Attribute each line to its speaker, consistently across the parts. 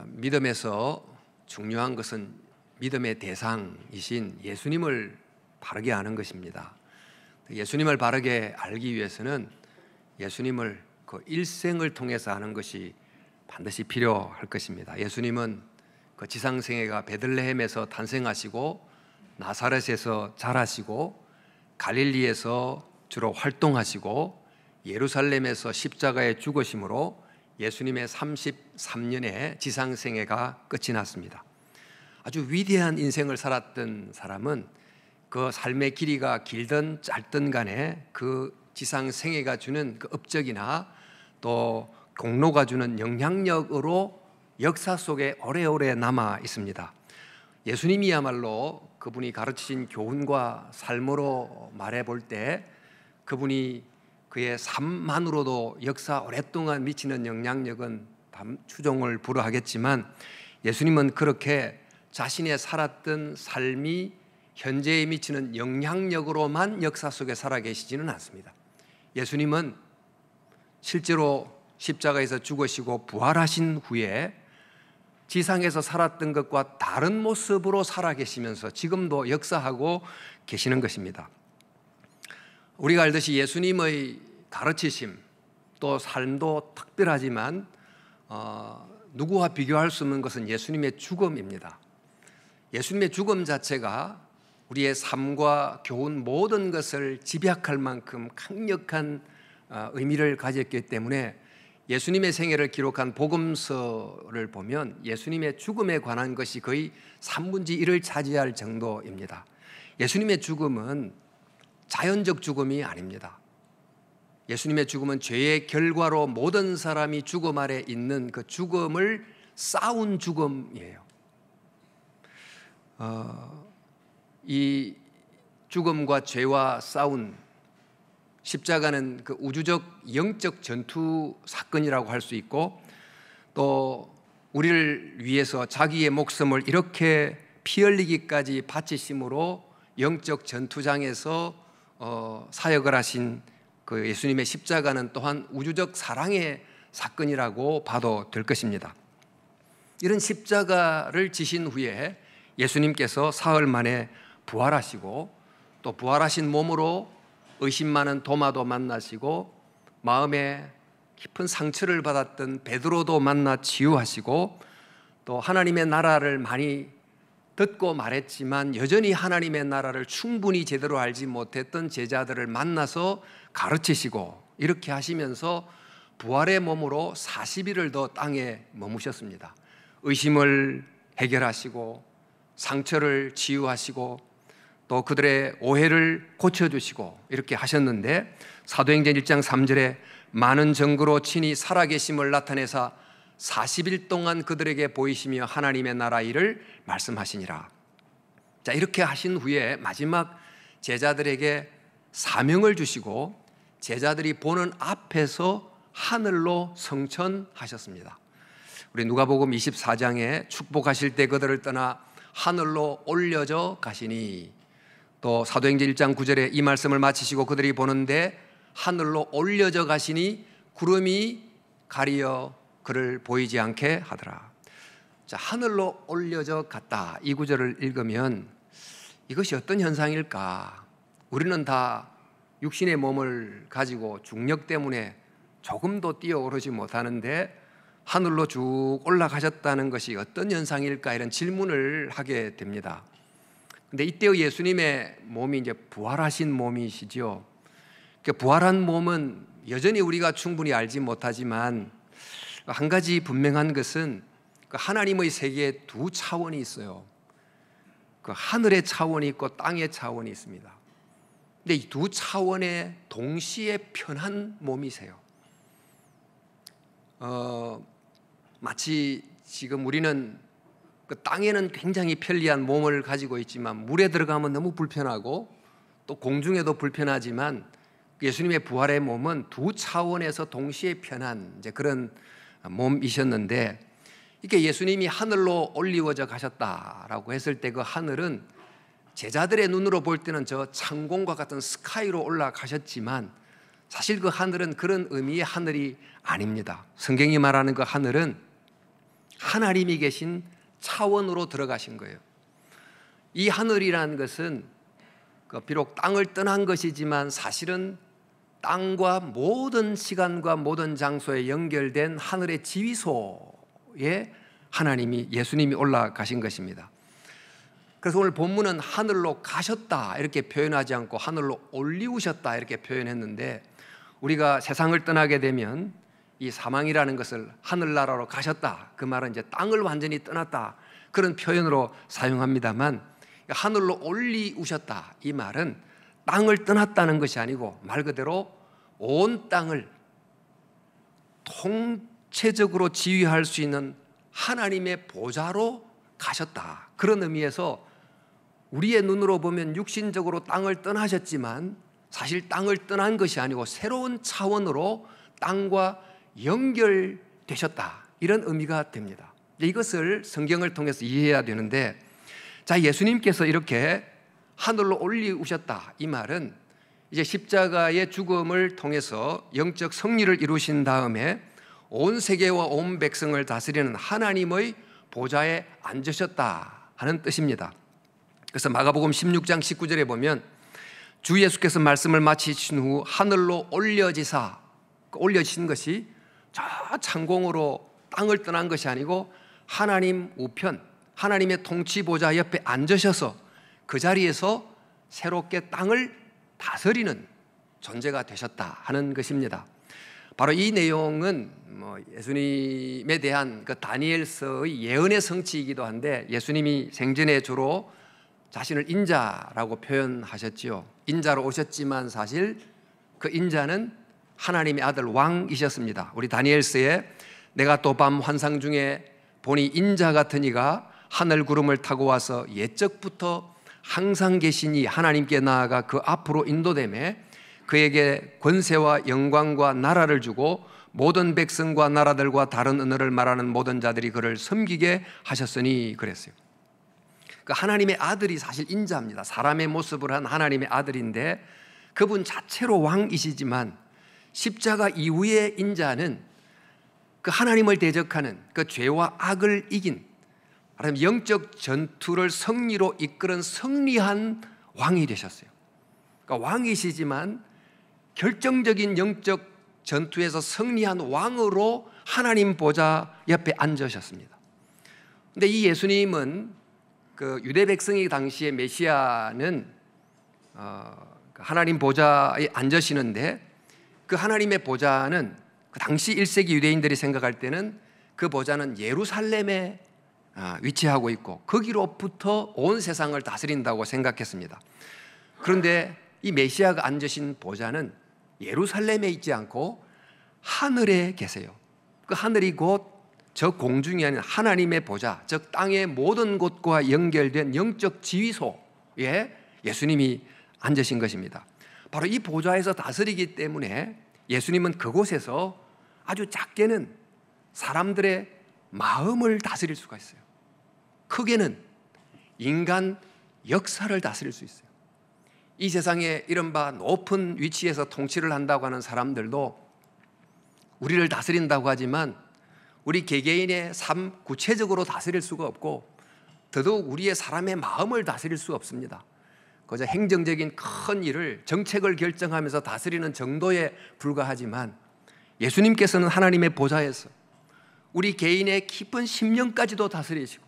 Speaker 1: 믿음에서 중요한 것은 믿음의 대상이신 예수님을 바르게 아는 것입니다. 예수님을 바르게 알기 위해서는 예수님을 그 일생을 통해서 아는 것이 반드시 필요할 것입니다. 예수님은 그 지상생애가 베들레헴에서 탄생하시고 나사렛에서 자라시고 갈릴리에서 주로 활동하시고 예루살렘에서 십자가에 죽으심으로 예수님의 33년의 지상생애가 끝이 났습니다. 아주 위대한 인생을 살았던 사람은 그 삶의 길이가 길든 짧든 간에 그 지상생애가 주는 그 업적이나 또 공로가 주는 영향력으로 역사 속에 오래오래 남아 있습니다. 예수님이야말로 그분이 가르치신 교훈과 삶으로 말해볼 때 그분이 그의 삶만으로도 역사 오랫동안 미치는 영향력은 추종을 불허하겠지만 예수님은 그렇게 자신의 살았던 삶이 현재에 미치는 영향력으로만 역사 속에 살아계시지는 않습니다. 예수님은 실제로 십자가에서 죽으시고 부활하신 후에 지상에서 살았던 것과 다른 모습으로 살아계시면서 지금도 역사하고 계시는 것입니다. 우리가 알듯이 예수님의 가르치심 또 삶도 특별하지만 누구와 비교할 수 없는 것은 예수님의 죽음입니다. 예수님의 죽음 자체가 우리의 삶과 교훈 모든 것을 집약할 만큼 강력한 의미를 가졌기 때문에 예수님의 생애를 기록한 복음서를 보면 예수님의 죽음에 관한 것이 거의 3분의 1을 차지할 정도입니다. 예수님의 죽음은 자연적 죽음이 아닙니다. 예수님의 죽음은 죄의 결과로 모든 사람이 죽음 아래 있는 그 죽음을 싸운 죽음이에요. 이 죽음과 죄와 싸운 십자가는 그 우주적 영적 전투 사건이라고 할 수 있고 또 우리를 위해서 자기의 목숨을 이렇게 피 흘리기까지 바치심으로 영적 전투장에서 사역을 하신 그 예수님의 십자가는 또한 우주적 사랑의 사건이라고 봐도 될 것입니다. 이런 십자가를 지신 후에 예수님께서 사흘 만에 부활하시고 또 부활하신 몸으로 의심 많은 도마도 만나시고 마음에 깊은 상처를 받았던 베드로도 만나 치유하시고 또 하나님의 나라를 많이 듣고 말했지만 여전히 하나님의 나라를 충분히 제대로 알지 못했던 제자들을 만나서 가르치시고 이렇게 하시면서 부활의 몸으로 40일을 더 땅에 머무셨습니다. 의심을 해결하시고 상처를 치유하시고 또 그들의 오해를 고쳐주시고 이렇게 하셨는데 사도행전 1장 3절에 많은 증거로 친히 살아계심을 나타내사 40일 동안 그들에게 보이시며 하나님의 나라 일을 말씀하시니라. 자, 이렇게 하신 후에 마지막 제자들에게 사명을 주시고 제자들이 보는 앞에서 하늘로 성천하셨습니다. 우리 누가복음 24장에 축복하실 때 그들을 떠나 하늘로 올려져 가시니 또 사도행전 1장 9절에 이 말씀을 마치시고 그들이 보는데 하늘로 올려져 가시니 구름이 가리어 그를 보이지 않게 하더라. 자, 하늘로 올려져 갔다 이 구절을 읽으면 이것이 어떤 현상일까? 우리는 다 육신의 몸을 가지고 중력 때문에 조금도 뛰어오르지 못하는데 하늘로 쭉 올라가셨다는 것이 어떤 현상일까? 이런 질문을 하게 됩니다. 근데 이때의 예수님의 몸이 이제 부활하신 몸이시죠. 부활한 몸은 여전히 우리가 충분히 알지 못하지만 한 가지 분명한 것은 하나님의 세계에 두 차원이 있어요. 그 하늘의 차원이 있고 땅의 차원이 있습니다. 근데 이 두 차원에 동시에 편한 몸이세요. 마치 지금 우리는 그 땅에는 굉장히 편리한 몸을 가지고 있지만 물에 들어가면 너무 불편하고 또 공중에도 불편하지만 예수님의 부활의 몸은 두 차원에서 동시에 편한 이제 그런 몸이셨는데 이게 예수님이 하늘로 올리워져 가셨다라고 했을 때 그 하늘은 제자들의 눈으로 볼 때는 저 창공과 같은 스카이로 올라가셨지만 사실 그 하늘은 그런 의미의 하늘이 아닙니다. 성경이 말하는 그 하늘은 하나님이 계신 차원으로 들어가신 거예요. 이 하늘이라는 것은 비록 땅을 떠난 것이지만 사실은 땅과 모든 시간과 모든 장소에 연결된 하늘의 지휘소에 하나님이, 예수님이 올라가신 것입니다. 그래서 오늘 본문은 하늘로 가셨다 이렇게 표현하지 않고 하늘로 올리우셨다 이렇게 표현했는데, 우리가 세상을 떠나게 되면 이 사망이라는 것을 하늘나라로 가셨다, 그 말은 이제 땅을 완전히 떠났다 그런 표현으로 사용합니다만, 하늘로 올리우셨다 이 말은 땅을 떠났다는 것이 아니고 말 그대로 온 땅을 통체적으로 지휘할 수 있는 하나님의 보좌로 가셨다, 그런 의미에서 우리의 눈으로 보면 육신적으로 땅을 떠나셨지만 사실 땅을 떠난 것이 아니고 새로운 차원으로 땅과 연결되셨다, 이런 의미가 됩니다. 이것을 성경을 통해서 이해해야 되는데, 자, 예수님께서 이렇게 하늘로 올리우셨다 이 말은 이제 십자가의 죽음을 통해서 영적 승리를 이루신 다음에 온 세계와 온 백성을 다스리는 하나님의 보좌에 앉으셨다 하는 뜻입니다. 그래서 마가복음 16장 19절에 보면 주 예수께서 말씀을 마치신 후 하늘로 올려지사, 올려지신 것이 저 창공으로 땅을 떠난 것이 아니고 하나님 우편, 하나님의 통치 보좌 옆에 앉으셔서 그 자리에서 새롭게 땅을 다스리는 존재가 되셨다 하는 것입니다. 바로 이 내용은 예수님에 대한 그 다니엘서의 예언의 성취이기도 한데, 예수님이 생전에 주로 자신을 인자라고 표현하셨지요. 인자로 오셨지만 사실 그 인자는 하나님의 아들 왕이셨습니다. 우리 다니엘서에 내가 또 밤 환상 중에 보니 인자 같은 이가 하늘 구름을 타고 와서 옛적부터 항상 계신 이 하나님께 나아가 그 앞으로 인도되매 그에게 권세와 영광과 나라를 주고 모든 백성과 나라들과 다른 언어를 말하는 모든 자들이 그를 섬기게 하셨으니 그랬어요. 그 하나님의 아들이 사실 인자입니다. 사람의 모습을 한 하나님의 아들인데 그분 자체로 왕이시지만 십자가 이후의 인자는 그 하나님을 대적하는 그 죄와 악을 이긴, 말하자면 영적 전투를 승리로 이끄는 승리한 왕이 되셨어요. 그러니까 왕이시지만 결정적인 영적 전투에서 승리한 왕으로 하나님 보좌 옆에 앉으셨습니다. 그런데 이 예수님은 그 유대 백성이 당시에 메시아는 하나님 보좌에 앉으시는데, 그 하나님의 보좌는 그 당시 1세기 유대인들이 생각할 때는 그 보좌는 예루살렘에 위치하고 있고 거기로부터 온 세상을 다스린다고 생각했습니다. 그런데 이 메시아가 앉으신 보좌는 예루살렘에 있지 않고 하늘에 계세요. 그 하늘이 곧 저 공중이 아닌 하나님의 보좌, 즉 땅의 모든 곳과 연결된 영적 지휘소에 예수님이 앉으신 것입니다. 바로 이 보좌에서 다스리기 때문에 예수님은 그곳에서 아주 작게는 사람들의 마음을 다스릴 수가 있어요. 크게는 인간 역사를 다스릴 수 있어요. 이 세상에 이른바 높은 위치에서 통치를 한다고 하는 사람들도 우리를 다스린다고 하지만 우리 개개인의 삶 구체적으로 다스릴 수가 없고 더더욱 우리의 사람의 마음을 다스릴 수 없습니다. 그저 행정적인 큰 일을, 정책을 결정하면서 다스리는 정도에 불과하지만 예수님께서는 하나님의 보좌에서 우리 개인의 깊은 심령까지도 다스리시고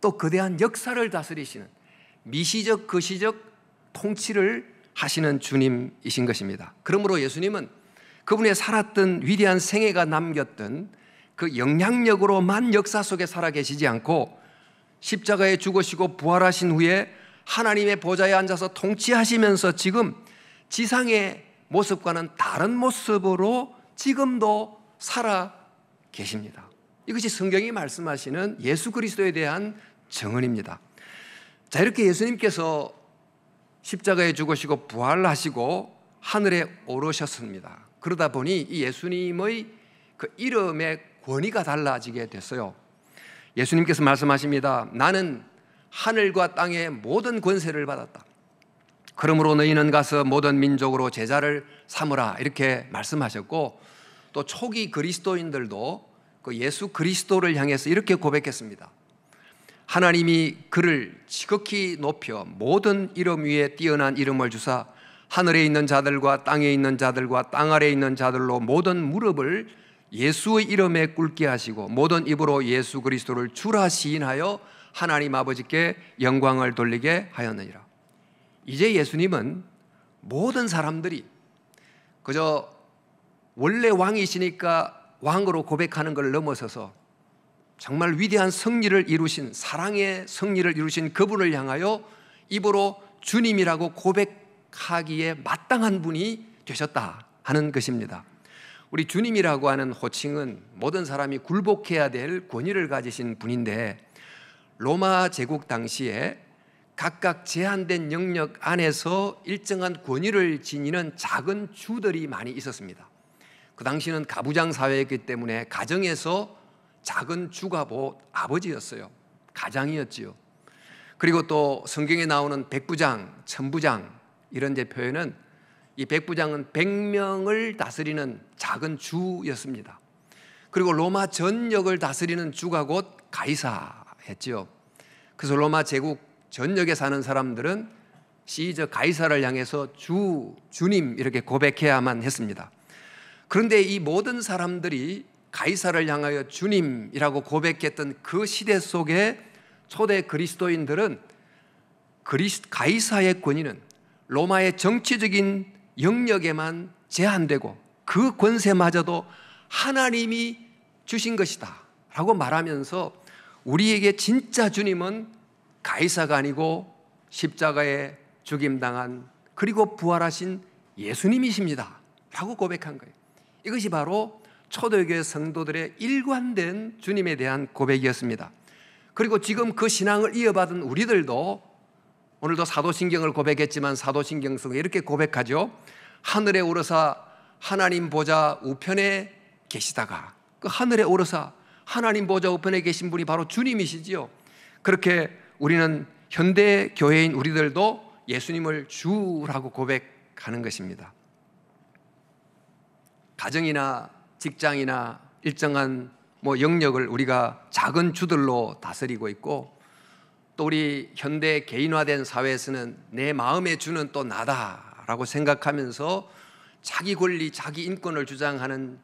Speaker 1: 또 거대한 역사를 다스리시는 미시적 거시적 통치를 하시는 주님이신 것입니다. 그러므로 예수님은 그분의 살았던 위대한 생애가 남겼던 그 영향력으로만 역사 속에 살아계시지 않고 십자가에 죽으시고 부활하신 후에 하나님의 보좌에 앉아서 통치하시면서 지금 지상의 모습과는 다른 모습으로 지금도 살아 계십니다. 이것이 성경이 말씀하시는 예수 그리스도에 대한 증언입니다. 자, 이렇게 예수님께서 십자가에 죽으시고 부활하시고 하늘에 오르셨습니다. 그러다 보니 이 예수님의 그 이름의 권위가 달라지게 됐어요. 예수님께서 말씀하십니다. 나는 하늘과 땅의 모든 권세를 받았다. 그러므로 너희는 가서 모든 민족으로 제자를 삼으라, 이렇게 말씀하셨고, 또 초기 그리스도인들도 그 예수 그리스도를 향해서 이렇게 고백했습니다. 하나님이 그를 지극히 높여 모든 이름 위에 뛰어난 이름을 주사 하늘에 있는 자들과 땅에 있는 자들과 땅 아래에 있는 자들로 모든 무릎을 예수의 이름에 꿇게 하시고 모든 입으로 예수 그리스도를 주라 시인하여 하나님 아버지께 영광을 돌리게 하였느니라. 이제 예수님은 모든 사람들이 그저 원래 왕이시니까 왕으로 고백하는 걸 넘어서서 정말 위대한 승리를 이루신, 사랑의 승리를 이루신 그분을 향하여 입으로 주님이라고 고백하기에 마땅한 분이 되셨다 하는 것입니다. 우리 주님이라고 하는 호칭은 모든 사람이 굴복해야 될 권위를 가지신 분인데, 로마 제국 당시에 각각 제한된 영역 안에서 일정한 권위를 지니는 작은 주들이 많이 있었습니다. 그 당시는 가부장 사회였기 때문에 가정에서 작은 주가 아버지였어요. 가장이었지요. 그리고 또 성경에 나오는 백부장, 천부장 이런 데 표현은 이 백부장은 100명을 다스리는 작은 주였습니다. 그리고 로마 전역을 다스리는 주가 곧 가이사였지요. 그래서 로마 제국 전역에 사는 사람들은 시저 가이사를 향해서 주님 이렇게 고백해야만 했습니다. 그런데 이 모든 사람들이 가이사를 향하여 주님이라고 고백했던 그 시대 속에 초대 그리스도인들은 가이사의 권위는 로마의 정치적인 영역에만 제한되고 그 권세마저도 하나님이 주신 것이다 라고 말하면서 우리에게 진짜 주님은 가이사가 아니고 십자가에 죽임당한 그리고 부활하신 예수님이십니다 라고 고백한 거예요. 이것이 바로 초대교회 성도들의 일관된 주님에 대한 고백이었습니다. 그리고 지금 그 신앙을 이어받은 우리들도 오늘도 사도신경을 고백했지만 사도신경 속에 이렇게 고백하죠. 하늘에 오르사 하나님 보좌 우편에 계시다가, 그 하늘에 오르사 하나님 보좌 우편에 계신 분이 바로 주님이시지요. 그렇게 우리는 현대 교회인 우리들도 예수님을 주라고 고백하는 것입니다. 가정이나 직장이나 일정한 영역을 우리가 작은 주들로 다스리고 있고, 또 우리 현대 개인화된 사회에서는 내 마음의 주는 또 나다라고 생각하면서 자기 권리, 자기 인권을 주장하는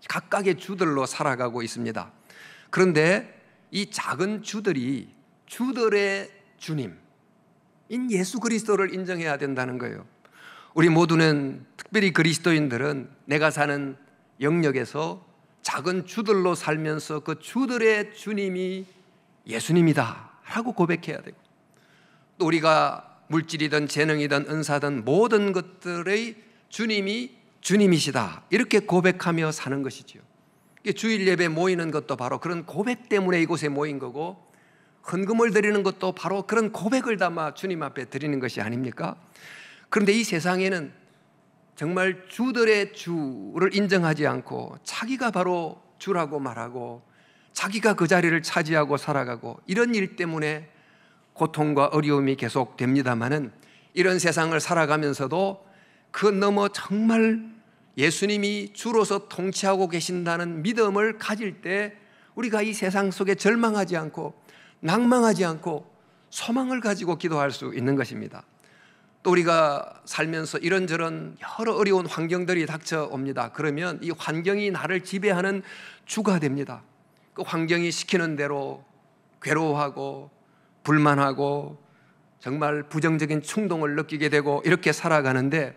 Speaker 1: 각각의 주들로 살아가고 있습니다. 그런데 이 작은 주들이 주들의 주님인 예수 그리스도를 인정해야 된다는 거예요. 우리 모두는, 특별히 그리스도인들은 내가 사는 영역에서 작은 주들로 살면서 그 주들의 주님이 예수님이다 라고 고백해야 되고, 또 우리가 물질이든 재능이든 은사든 모든 것들의 주님이 주님이시다 이렇게 고백하며 사는 것이지요. 주일 예배 모이는 것도 바로 그런 고백 때문에 이곳에 모인 거고, 헌금을 드리는 것도 바로 그런 고백을 담아 주님 앞에 드리는 것이 아닙니까? 그런데 이 세상에는 정말 주들의 주를 인정하지 않고 자기가 바로 주라고 말하고 자기가 그 자리를 차지하고 살아가고, 이런 일 때문에 고통과 어려움이 계속됩니다마는, 이런 세상을 살아가면서도 그 너머 정말 예수님이 주로서 통치하고 계신다는 믿음을 가질 때 우리가 이 세상 속에 절망하지 않고 낭망하지 않고 소망을 가지고 기도할 수 있는 것입니다. 또 우리가 살면서 이런저런 여러 어려운 환경들이 닥쳐옵니다. 그러면 이 환경이 나를 지배하는 주가 됩니다. 그 환경이 시키는 대로 괴로워하고 불만하고 정말 부정적인 충동을 느끼게 되고 이렇게 살아가는데,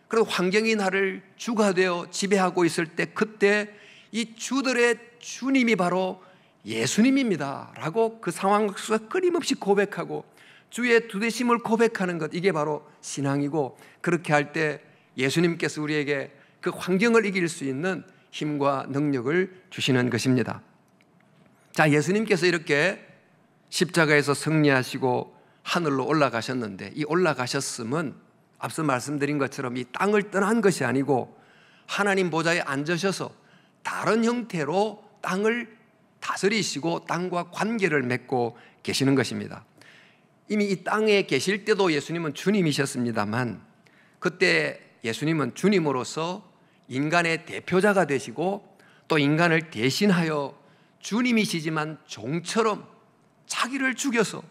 Speaker 1: 그리고 환경이 나를 주가 되어 지배하고 있을 때 그때 이 주들의 주님이 바로 예수님입니다 라고 그 상황 속에서 끊임없이 고백하고 주의 두되심을 고백하는 것, 이게 바로 신앙이고, 그렇게 할 때 예수님께서 우리에게 그 환경을 이길 수 있는 힘과 능력을 주시는 것입니다. 자, 예수님께서 이렇게 십자가에서 승리하시고 하늘로 올라가셨는데, 이 올라가셨음은 앞서 말씀드린 것처럼 이 땅을 떠난 것이 아니고 하나님 보좌에 앉으셔서 다른 형태로 땅을 다스리시고 땅과 관계를 맺고 계시는 것입니다. 이미 이 땅에 계실 때도 예수님은 주님이셨습니다만, 그때 예수님은 주님으로서 인간의 대표자가 되시고 또 인간을 대신하여 주님이시지만 종처럼 자기를 죽여서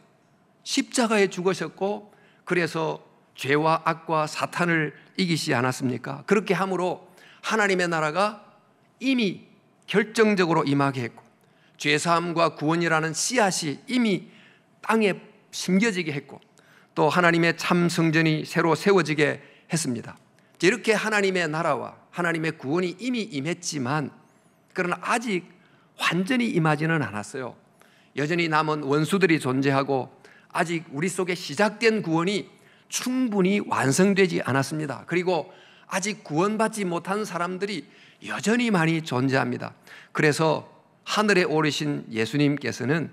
Speaker 1: 십자가에 죽으셨고, 그래서 죄와 악과 사탄을 이기시지 않았습니까? 그렇게 함으로 하나님의 나라가 이미 결정적으로 임하게 했고, 죄사함과 구원이라는 씨앗이 이미 땅에 심겨지게 했고, 또 하나님의 참 성전이 새로 세워지게 했습니다. 이렇게 하나님의 나라와 하나님의 구원이 이미 임했지만, 그러나 아직 완전히 임하지는 않았어요. 여전히 남은 원수들이 존재하고 아직 우리 속에 시작된 구원이 충분히 완성되지 않았습니다. 그리고 아직 구원받지 못한 사람들이 여전히 많이 존재합니다. 그래서 하늘에 오르신 예수님께서는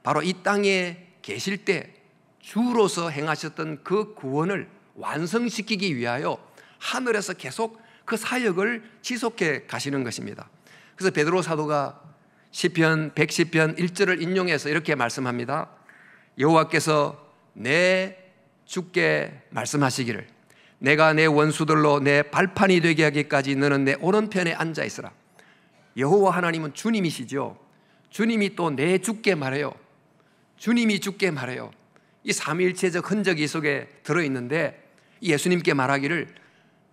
Speaker 1: 바로 이 땅에 계실 때 주로서 행하셨던 그 구원을 완성시키기 위하여 하늘에서 계속 그 사역을 지속해 가시는 것입니다. 그래서 베드로 사도가 시편 110편 1절을 인용해서 이렇게 말씀합니다. 여호와께서 내 주께 말씀하시기를, 내가 내 원수들로 내 발판이 되게 하기까지 너는 내 오른편에 앉아 있으라. 여호와 하나님은 주님이시죠. 주님이 또 내 주께 말해요. 주님이 주께 말해요. 이 삼위일체적 흔적이 속에 들어있는데, 예수님께 말하기를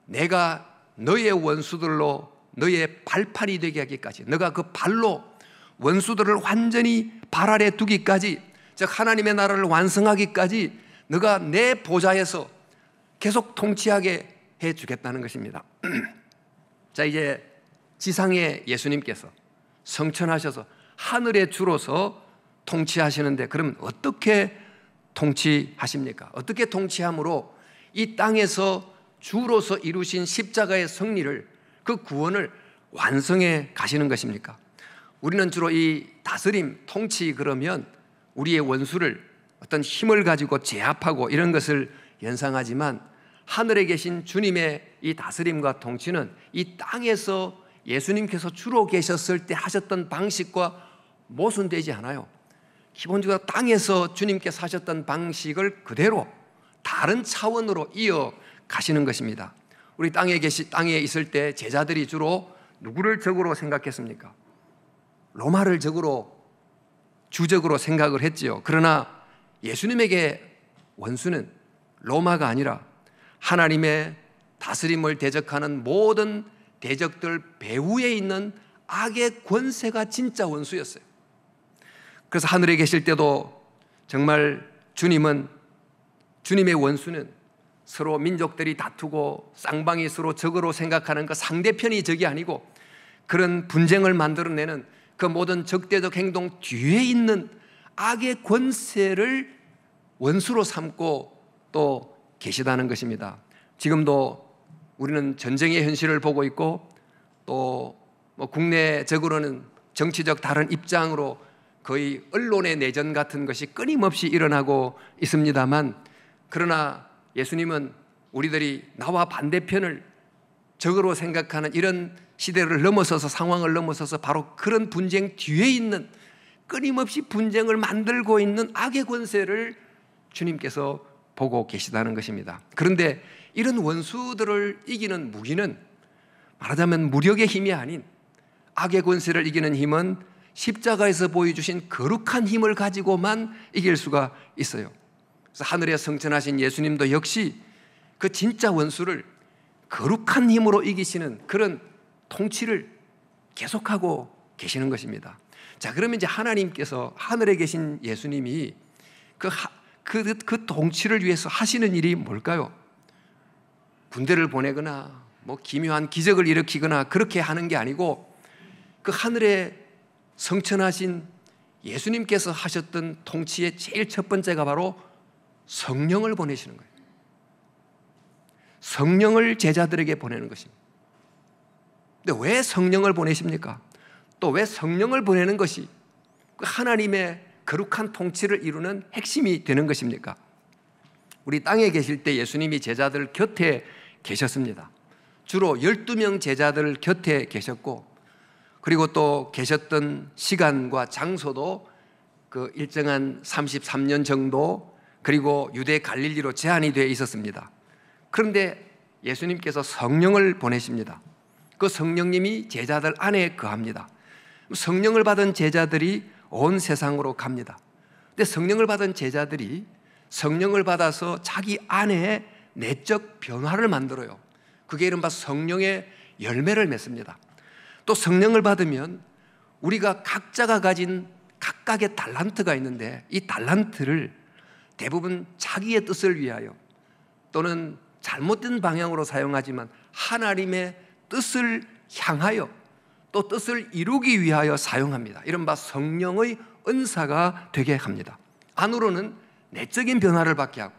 Speaker 1: 내가 너의 원수들로 너의 발판이 되게 하기까지, 너가 그 발로 원수들을 완전히 발 아래 두기까지, 즉 하나님의 나라를 완성하기까지 너가 내 보좌에서 계속 통치하게 해주겠다는 것입니다. 자, 이제 지상에 예수님께서 성천하셔서 하늘의 주로서 통치하시는데, 그럼 어떻게 통치하십니까? 어떻게 통치함으로 이 땅에서 주로서 이루신 십자가의 승리를, 그 구원을 완성해 가시는 것입니까? 우리는 주로 이 다스림, 통치 그러면 우리의 원수를 어떤 힘을 가지고 제압하고 이런 것을 연상하지만, 하늘에 계신 주님의 이 다스림과 통치는 이 땅에서 예수님께서 주로 계셨을 때 하셨던 방식과 모순되지 않아요. 기본적으로 땅에서 주님께서 하셨던 방식을 그대로 다른 차원으로 이어 가시는 것입니다. 우리 땅에 있을 때 제자들이 주로 누구를 적으로 생각했습니까? 로마를 주적으로 생각을 했지요. 그러나 예수님에게 원수는 로마가 아니라 하나님의 다스림을 대적하는 모든 대적들 배후에 있는 악의 권세가 진짜 원수였어요. 그래서 하늘에 계실 때도 정말 주님의 원수는 서로 민족들이 다투고 쌍방이 서로 적으로 생각하는 그 상대편이 적이 아니고, 그런 분쟁을 만들어내는 그 모든 적대적 행동 뒤에 있는 악의 권세를 원수로 삼고 또 계시다는 것입니다. 지금도 우리는 전쟁의 현실을 보고 있고, 또 국내적으로는 정치적 다른 입장으로 거의 언론의 내전 같은 것이 끊임없이 일어나고 있습니다만, 그러나 예수님은 우리들이 나와 반대편을 적으로 생각하는 이런 시대를 넘어서서, 상황을 넘어서서 바로 그런 분쟁 뒤에 있는, 끊임없이 분쟁을 만들고 있는 악의 권세를 주님께서 보고 계시다는 것입니다. 그런데 이런 원수들을 이기는 무기는, 말하자면 무력의 힘이 아닌 악의 권세를 이기는 힘은 십자가에서 보여주신 거룩한 힘을 가지고만 이길 수가 있어요. 그래서 하늘에 성천하신 예수님도 역시 그 진짜 원수를 거룩한 힘으로 이기시는 그런 통치를 계속하고 계시는 것입니다. 자, 그러면 이제 하나님께서, 하늘에 계신 예수님이 그 통치를 위해서 하시는 일이 뭘까요? 군대를 보내거나 기묘한 기적을 일으키거나 그렇게 하는 게 아니고, 그 하늘에 성천하신 예수님께서 하셨던 통치의 제일 첫 번째가 바로 성령을 보내시는 거예요. 성령을 제자들에게 보내는 것입니다. 근데 왜 성령을 보내십니까? 또 왜 성령을 보내는 것이 하나님의 거룩한 통치를 이루는 핵심이 되는 것입니까? 우리 땅에 계실 때 예수님이 제자들 곁에 계셨습니다. 주로 12명 제자들 곁에 계셨고, 그리고 또 계셨던 시간과 장소도 그 일정한 33년 정도, 그리고 유대 갈릴리로 제한이 되어 있었습니다. 그런데 예수님께서 성령을 보내십니다. 그 성령님이 제자들 안에 거합니다. 성령을 받은 제자들이 온 세상으로 갑니다. 근데 성령을 받은 제자들이 성령을 받아서 자기 안에 내적 변화를 만들어요. 그게 이른바 성령의 열매를 맺습니다. 또 성령을 받으면 우리가 각자가 가진 각각의 달란트가 있는데 이 달란트를 대부분 자기의 뜻을 위하여 또는 잘못된 방향으로 사용하지만 하나님의 뜻을 향하여 또 뜻을 이루기 위하여 사용합니다. 이른바 성령의 은사가 되게 합니다. 안으로는 내적인 변화를 받게 하고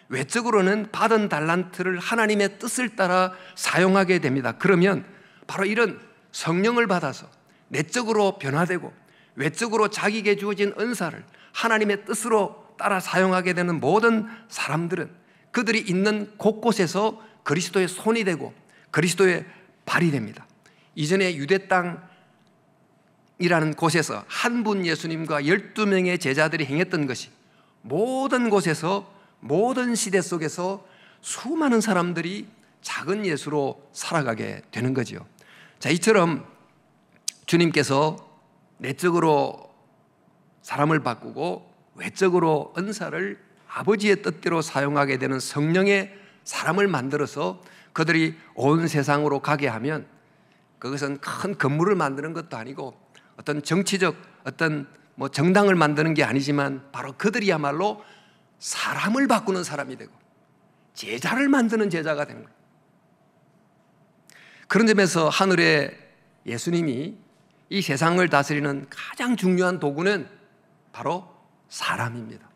Speaker 1: 외적으로는 받은 달란트를 하나님의 뜻을 따라 사용하게 됩니다. 그러면 바로 이런 성령을 받아서 내적으로 변화되고 외적으로 자기에게 주어진 은사를 하나님의 뜻으로 따라 사용하게 되는 모든 사람들은 그들이 있는 곳곳에서 그리스도의 손이 되고 그리스도의 발이 됩니다. 이전에 유대 땅이라는 곳에서 한 분 예수님과 12명의 제자들이 행했던 것이 모든 곳에서 모든 시대 속에서 수많은 사람들이 작은 예수로 살아가게 되는 거죠. 자, 이처럼 주님께서 내적으로 사람을 바꾸고 외적으로 은사를 아버지의 뜻대로 사용하게 되는 성령의 사람을 만들어서 그들이 온 세상으로 가게 하면 그것은 큰 건물을 만드는 것도 아니고 어떤 정치적 어떤 정당을 만드는 게 아니지만 바로 그들이야말로 사람을 바꾸는 사람이 되고 제자를 만드는 제자가 되는 거예요. 그런 점에서 하늘의 예수님이 이 세상을 다스리는 가장 중요한 도구는 바로 사람입니다.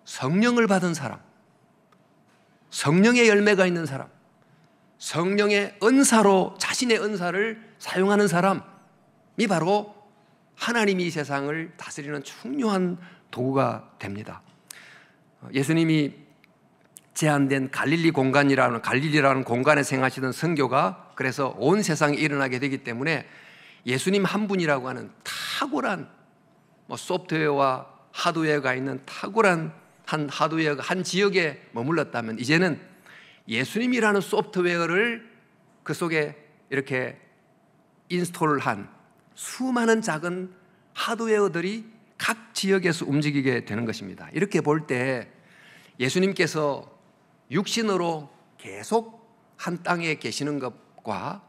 Speaker 1: 성령을 받은 사람, 성령의 열매가 있는 사람, 성령의 은사로 자신의 은사를 사용하는 사람이 바로 하나님이 이 세상을 다스리는 중요한 도구가 됩니다. 예수님이 제한된 갈릴리라는 공간에 생하시던 선교가 그래서 온 세상에 일어나게 되기 때문에 예수님 한 분이라고 하는 탁월한 소프트웨어와 하드웨어가 있는 탁월한 한 하드웨어가 한 지역에 머물렀다면 이제는 예수님이라는 소프트웨어를 그 속에 이렇게 인스톨을 한 수많은 작은 하드웨어들이 각 지역에서 움직이게 되는 것입니다. 이렇게 볼 때 예수님께서 육신으로 계속 한 땅에 계시는 것과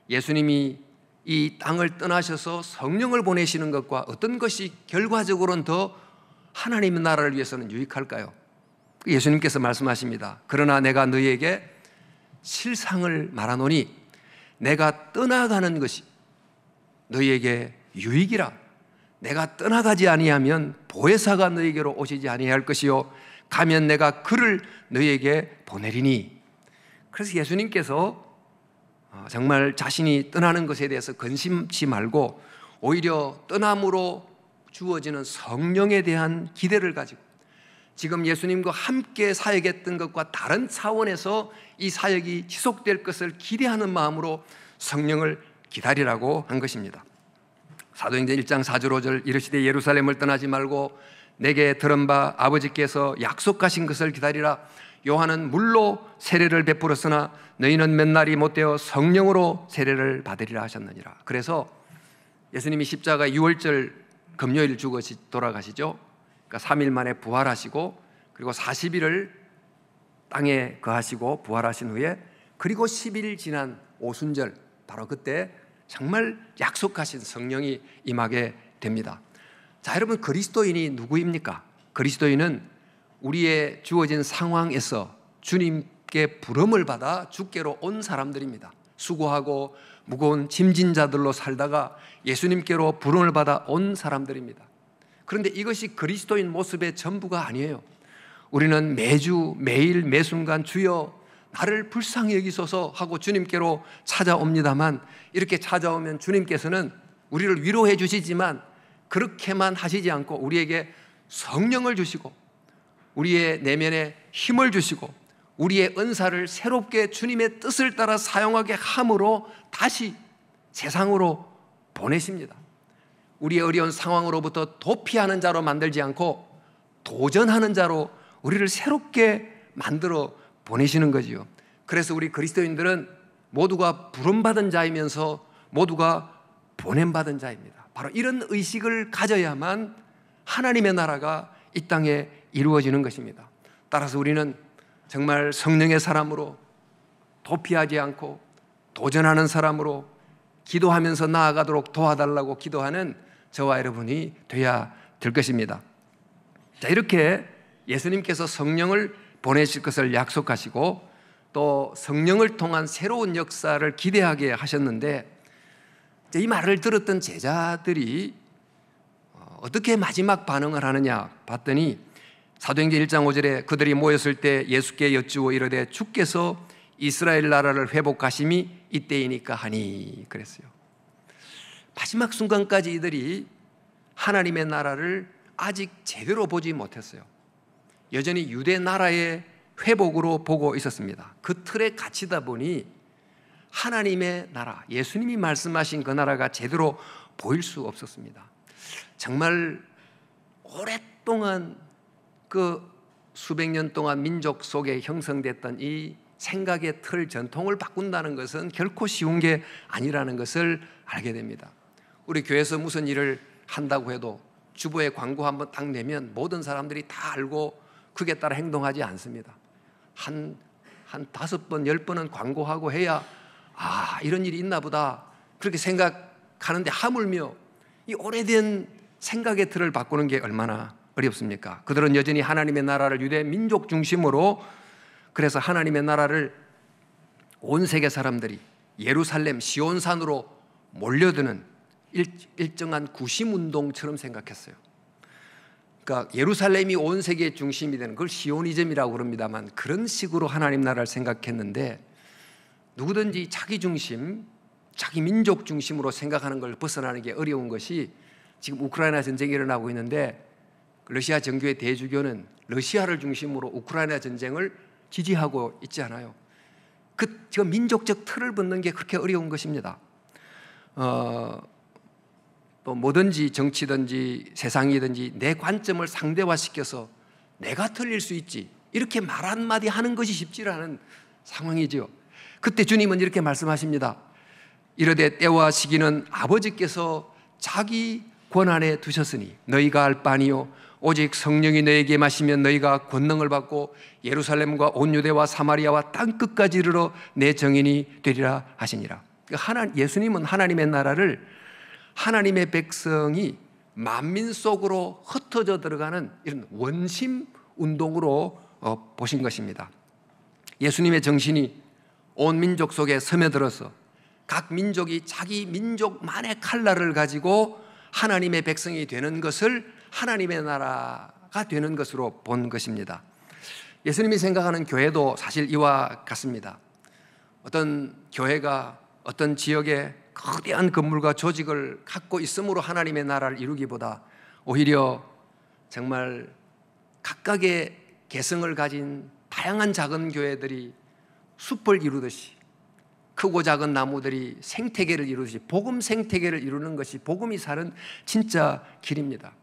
Speaker 1: 예수님이 이 땅을 떠나셔서 성령을 보내시는 것과 어떤 것이 결과적으로는 더 하나님의 나라를 위해서는 유익할까요? 예수님께서 말씀하십니다. 그러나 내가 너희에게 실상을 말하노니 내가 떠나가는 것이 너희에게 유익이라. 내가 떠나가지 아니하면 보혜사가 너희에게로 오시지 아니할 것이요 가면 내가 그를 너희에게 보내리니. 그래서 예수님께서 정말 자신이 떠나는 것에 대해서 근심치 말고 오히려 떠남으로 주어지는 성령에 대한 기대를 가지고 지금 예수님과 함께 사역했던 것과 다른 차원에서 이 사역이 지속될 것을 기대하는 마음으로 성령을 기다리라고 한 것입니다. 사도행전 1장 4절 5절 이르시되 예루살렘을 떠나지 말고 내게 들은 바 아버지께서 약속하신 것을 기다리라. 요한은 물로 세례를 베풀었으나 너희는 몇 날이 못되어 성령으로 세례를 받으리라 하셨느니라. 그래서 예수님이 십자가 6월절 금요일 죽으시 돌아가시죠. 그러니까 3일 만에 부활하시고 그리고 40일을 땅에 거하시고 부활하신 후에 그리고 10일 지난 오순절 바로 그때 정말 약속하신 성령이 임하게 됩니다. 자, 여러분 그리스도인이 누구입니까? 그리스도인은 우리의 주어진 상황에서 주님께 부름을 받아 주께로 온 사람들입니다. 수고하고 무거운 짐진 자들로 살다가 예수님께로 부름을 받아 온 사람들입니다. 그런데 이것이 그리스도인 모습의 전부가 아니에요. 우리는 매주 매일 매순간 주여 나를 불쌍히 여기소서 하고 주님께로 찾아옵니다만 이렇게 찾아오면 주님께서는 우리를 위로해 주시지만 그렇게만 하시지 않고 우리에게 성령을 주시고 우리의 내면에 힘을 주시고 우리의 은사를 새롭게 주님의 뜻을 따라 사용하게 함으로 다시 세상으로 보내십니다. 우리의 어려운 상황으로부터 도피하는 자로 만들지 않고 도전하는 자로 우리를 새롭게 만들어 보내시는 거지요. 그래서 우리 그리스도인들은 모두가 부름받은 자이면서 모두가 보냄받은 자입니다. 바로 이런 의식을 가져야만 하나님의 나라가 이 땅에 이루어지는 것입니다. 따라서 우리는 정말 성령의 사람으로 도피하지 않고 도전하는 사람으로 기도하면서 나아가도록 도와달라고 기도하는 저와 여러분이 되어야 될 것입니다. 자, 이렇게 예수님께서 성령을 보내실 것을 약속하시고 또 성령을 통한 새로운 역사를 기대하게 하셨는데, 이 말을 들었던 제자들이 어떻게 마지막 반응을 하느냐 봤더니 사도행전 1장 5절에 그들이 모였을 때 예수께 여쭈어 이르되 주께서 이스라엘 나라를 회복하심이 이때이니까 하니 그랬어요. 마지막 순간까지 이들이 하나님의 나라를 아직 제대로 보지 못했어요. 여전히 유대 나라의 회복으로 보고 있었습니다. 그 틀에 갇히다 보니 하나님의 나라, 예수님이 말씀하신 그 나라가 제대로 보일 수 없었습니다. 정말 오랫동안 그 수백 년 동안 민족 속에 형성됐던 이 생각의 틀, 전통을 바꾼다는 것은 결코 쉬운 게 아니라는 것을 알게 됩니다. 우리 교회에서 무슨 일을 한다고 해도 주보에 광고 한번 딱 내면 모든 사람들이 다 알고 그에 따라 행동하지 않습니다. 한 5번, 10번은 광고하고 해야 이런 일이 있나 보다 그렇게 생각하는데, 하물며 이 오래된 생각의 틀을 바꾸는 게 얼마나 어렵습니까? 그들은 여전히 하나님의 나라를 유대 민족 중심으로, 그래서 하나님의 나라를 온 세계 사람들이 예루살렘 시온산으로 몰려드는 일정한 구심운동처럼 생각했어요. 그러니까 예루살렘이 온 세계의 중심이 되는 걸 시오니즘이라고 그럽니다만, 그런 식으로 하나님 나라를 생각했는데, 누구든지 자기 중심, 자기 민족 중심으로 생각하는 걸 벗어나는 게 어려운 것이 지금 우크라이나 전쟁이 일어나고 있는데, 러시아 정교의 대주교는 러시아를 중심으로 우크라이나 전쟁을 지지하고 있지 않아요. 저 민족적 틀을 벗는 게 그렇게 어려운 것입니다. 또 뭐든지 정치든지 세상이든지 내 관점을 상대화시켜서 내가 틀릴 수 있지, 이렇게 말 한마디 하는 것이 쉽지 않은 상황이죠. 그때 주님은 이렇게 말씀하십니다. 이르되 때와 시기는 아버지께서 자기 권한에 두셨으니 너희가 알 바 아니요 오직 성령이 너희에게 마시면 너희가 권능을 받고 예루살렘과 온 유대와 사마리아와 땅 끝까지 이르러 내 정인이 되리라 하시니라. 예수님은 하나님의 나라를 하나님의 백성이 만민 속으로 흩어져 들어가는 이런 원심 운동으로 보신 것입니다. 예수님의 정신이 온 민족 속에 스며들어서 각 민족이 자기 민족만의 칼날을 가지고 하나님의 백성이 되는 것을 하나님의 나라가 되는 것으로 본 것입니다. 예수님이 생각하는 교회도 사실 이와 같습니다. 어떤 교회가 어떤 지역에 거대한 건물과 조직을 갖고 있음으로 하나님의 나라를 이루기보다 오히려 정말 각각의 개성을 가진 다양한 작은 교회들이 숲을 이루듯이, 크고 작은 나무들이 생태계를 이루듯이 복음 생태계를 이루는 것이 복음이 사는 진짜 길입니다.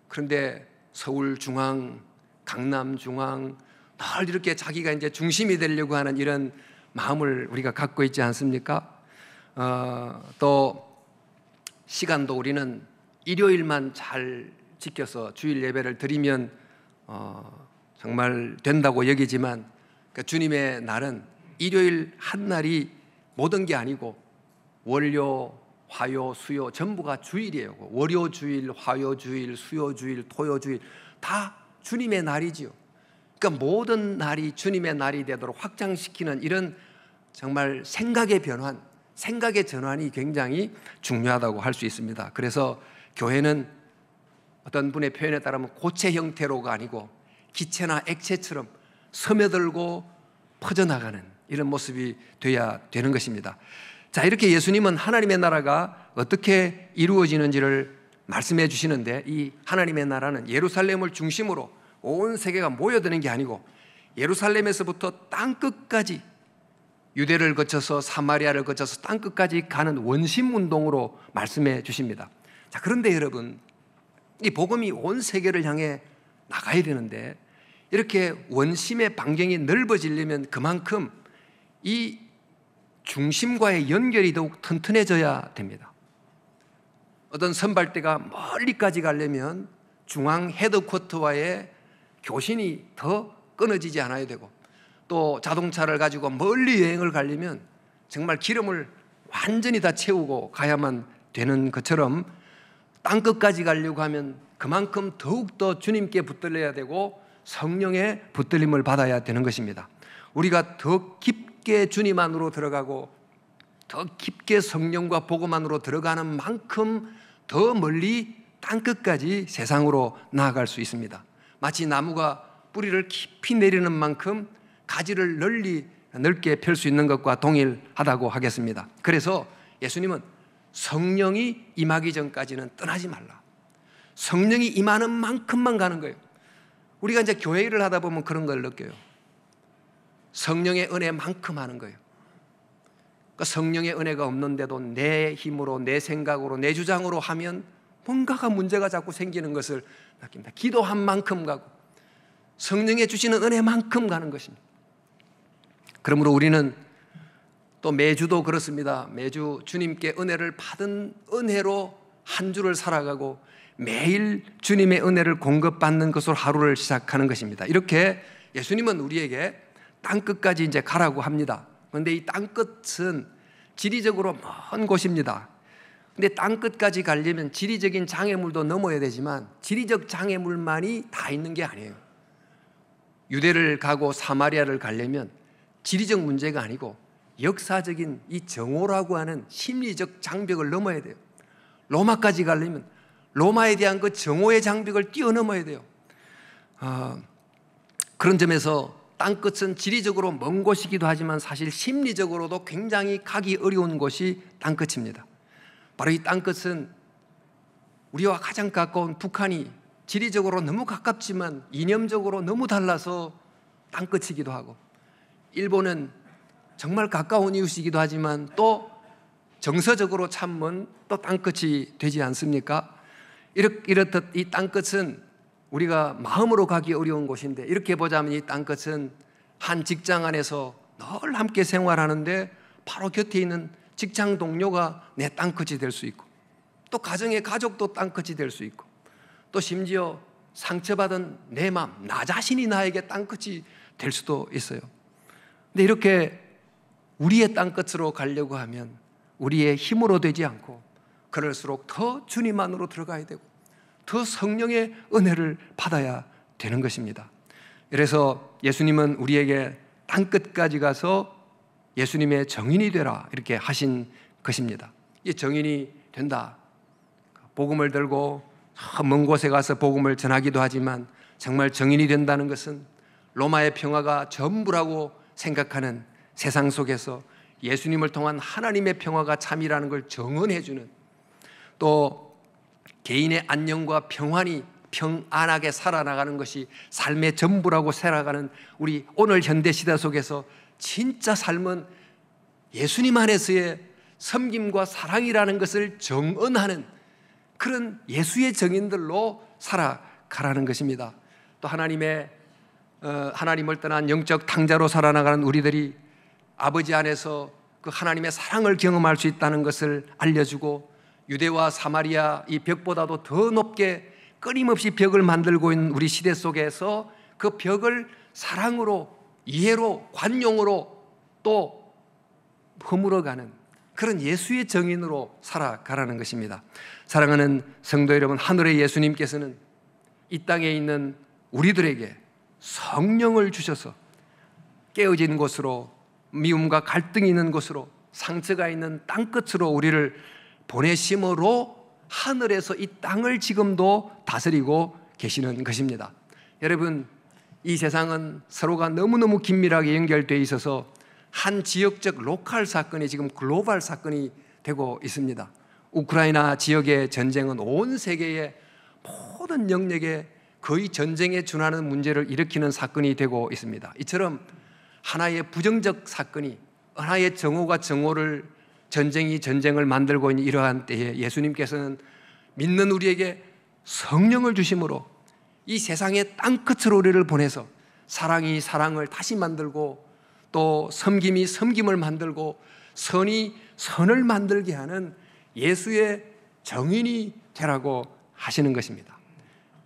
Speaker 1: 그런데 서울 중앙, 강남 중앙, 늘 이렇게 자기가 이제 중심이 되려고 하는 이런 마음을 우리가 갖고 있지 않습니까? 또 시간도 우리는 일요일만 잘 지켜서 주일 예배를 드리면 정말 된다고 여기지만, 그러니까 주님의 날은 일요일 한 날이 모든 게 아니고 월요, 화요, 수요 전부가 주일이에요. 월요 주일, 화요 주일, 수요 주일, 토요 주일 다 주님의 날이지요. 그러니까 모든 날이 주님의 날이 되도록 확장시키는 이런 정말 생각의 변환, 생각의 전환이 굉장히 중요하다고 할 수 있습니다. 그래서 교회는 어떤 분의 표현에 따르면 고체 형태로가 아니고 기체나 액체처럼 스며들고 퍼져나가는 이런 모습이 돼야 되는 것입니다. 자, 이렇게 예수님은 하나님의 나라가 어떻게 이루어지는지를 말씀해 주시는데, 이 하나님의 나라는 예루살렘을 중심으로 온 세계가 모여드는 게 아니고 예루살렘에서부터 땅끝까지, 유대를 거쳐서 사마리아를 거쳐서 땅끝까지 가는 원심운동으로 말씀해 주십니다. 자, 그런데 여러분, 이 복음이 온 세계를 향해 나가야 되는데 이렇게 원심의 반경이 넓어지려면 그만큼 이 중심과의 연결이 더욱 튼튼해져야 됩니다. 어떤 선발대가 멀리까지 가려면 중앙 헤드쿼터와의 교신이 더 끊어지지 않아야 되고, 또 자동차를 가지고 멀리 여행을 가려면 정말 기름을 완전히 다 채우고 가야만 되는 것처럼 땅끝까지 가려고 하면 그만큼 더욱더 주님께 붙들려야 되고 성령의 붙들림을 받아야 되는 것입니다. 우리가 더 깊게 주님 안으로 들어가고 더 깊게 성령과 복음 안으로 들어가는 만큼 더 멀리 땅끝까지 세상으로 나아갈 수 있습니다. 마치 나무가 뿌리를 깊이 내리는 만큼 가지를 넓게 펼 수 있는 것과 동일하다고 하겠습니다. 그래서 예수님은 성령이 임하기 전까지는 떠나지 말라. 성령이 임하는 만큼만 가는 거예요. 우리가 이제 교회 일을 하다 보면 그런 걸 느껴요. 성령의 은혜만큼 하는 거예요. 그러니까 성령의 은혜가 없는데도 내 힘으로, 내 생각으로, 내 주장으로 하면 뭔가가 문제가 자꾸 생기는 것을 느낍니다. 기도한 만큼 가고 성령의 주시는 은혜만큼 가는 것입니다. 그러므로 우리는 또 매주도 그렇습니다. 매주 주님께 은혜를 받은 은혜로 한 주를 살아가고 매일 주님의 은혜를 공급받는 것으로 하루를 시작하는 것입니다. 이렇게 예수님은 우리에게 땅끝까지 이제 가라고 합니다. 그런데 이 땅끝은 지리적으로 먼 곳입니다. 근데 땅끝까지 가려면 지리적인 장애물도 넘어야 되지만 지리적 장애물만이 다 있는 게 아니에요. 유대를 가고 사마리아를 가려면 지리적 문제가 아니고 역사적인 이 정오라고 하는 심리적 장벽을 넘어야 돼요. 로마까지 가려면 로마에 대한 그 정오의 장벽을 뛰어넘어야 돼요. 그런 점에서 땅끝은 지리적으로 먼 곳이기도 하지만 사실 심리적으로도 굉장히 가기 어려운 곳이 땅끝입니다. 바로 이 땅끝은 우리와 가장 가까운 북한이 지리적으로 너무 가깝지만 이념적으로 너무 달라서 땅끝이기도 하고, 일본은 정말 가까운 이웃이기도 하지만 또 정서적으로 참 먼 또 땅끝이 되지 않습니까? 이렇듯 이 땅끝은 우리가 마음으로 가기 어려운 곳인데, 이렇게 보자면 이 땅끝은 한 직장 안에서 늘 함께 생활하는데 바로 곁에 있는 직장 동료가 내 땅끝이 될 수 있고, 또 가정의 가족도 땅끝이 될 수 있고, 또 심지어 상처받은 내 마음, 나 자신이 나에게 땅끝이 될 수도 있어요. 근데 이렇게 우리의 땅끝으로 가려고 하면 우리의 힘으로 되지 않고 그럴수록 더 주님 안으로 들어가야 되고 더 성령의 은혜를 받아야 되는 것입니다. 그래서 예수님은 우리에게 땅끝까지 가서 예수님의 정인이 되라 이렇게 하신 것입니다. 이 정인이 된다. 복음을 들고 먼 곳에 가서 복음을 전하기도 하지만 정말 정인이 된다는 것은 로마의 평화가 전부라고 생각하는 세상 속에서 예수님을 통한 하나님의 평화가 참이라는 걸 정언해주는, 또 개인의 안녕과 평안이 평안하게 살아나가는 것이 삶의 전부라고 살아가는 우리 오늘 현대시대 속에서 진짜 삶은 예수님 안에서의 섬김과 사랑이라는 것을 정언하는 그런 예수의 정인들로 살아가라는 것입니다. 또 하나님을 떠난 영적 탕자로 살아나가는 우리들이 아버지 안에서 그 하나님의 사랑을 경험할 수 있다는 것을 알려주고, 유대와 사마리아 이 벽보다도 더 높게 끊임없이 벽을 만들고 있는 우리 시대 속에서 그 벽을 사랑으로, 이해로, 관용으로 또 허물어가는 그런 예수의 정인으로 살아가라는 것입니다. 사랑하는 성도 여러분, 하늘의 예수님께서는 이 땅에 있는 우리들에게 성령을 주셔서 깨어진 곳으로, 미움과 갈등이 있는 곳으로, 상처가 있는 땅끝으로 우리를 보내심으로 하늘에서 이 땅을 지금도 다스리고 계시는 것입니다. 여러분, 이 세상은 서로가 너무너무 긴밀하게 연결되어 있어서 한 지역적 로컬 사건이 지금 글로벌 사건이 되고 있습니다. 우크라이나 지역의 전쟁은 온 세계의 모든 영역에 거의 전쟁에 준하는 문제를 일으키는 사건이 되고 있습니다. 이처럼 하나의 부정적 사건이, 하나의 정오가 정오를, 전쟁이 전쟁을 만들고 있는 이러한 때에 예수님께서는 믿는 우리에게 성령을 주심으로 이 세상의 땅끝으로 우리를 보내서 사랑이 사랑을 다시 만들고, 또 섬김이 섬김을 만들고, 선이 선을 만들게 하는 예수의 정인이 되라고 하시는 것입니다.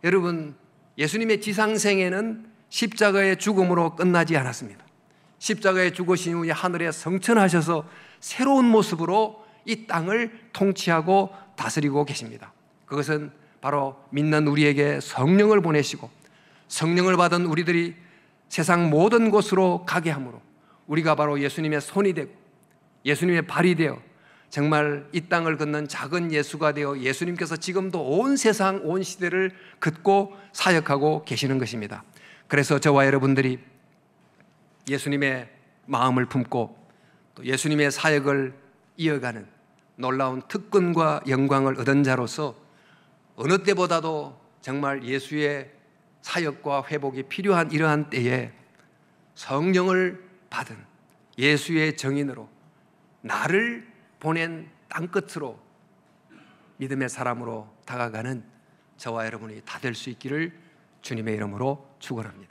Speaker 1: 여러분, 예수님의 지상생애는 십자가의 죽음으로 끝나지 않았습니다. 십자가에 죽으신 후에 하늘에 성천하셔서 새로운 모습으로 이 땅을 통치하고 다스리고 계십니다. 그것은 바로 믿는 우리에게 성령을 보내시고 성령을 받은 우리들이 세상 모든 곳으로 가게 하므로 우리가 바로 예수님의 손이 되고 예수님의 발이 되어 정말 이 땅을 걷는 작은 예수가 되어 예수님께서 지금도 온 세상 온 시대를 걷고 사역하고 계시는 것입니다. 그래서 저와 여러분들이 예수님의 마음을 품고 또 예수님의 사역을 이어가는 놀라운 특권과 영광을 얻은 자로서 어느 때보다도 정말 예수의 사역과 회복이 필요한 이러한 때에 성령을 받은 예수의 정인으로 나를 보낸 땅끝으로 믿음의 사람으로 다가가는 저와 여러분이 다 될 수 있기를 주님의 이름으로 축원합니다.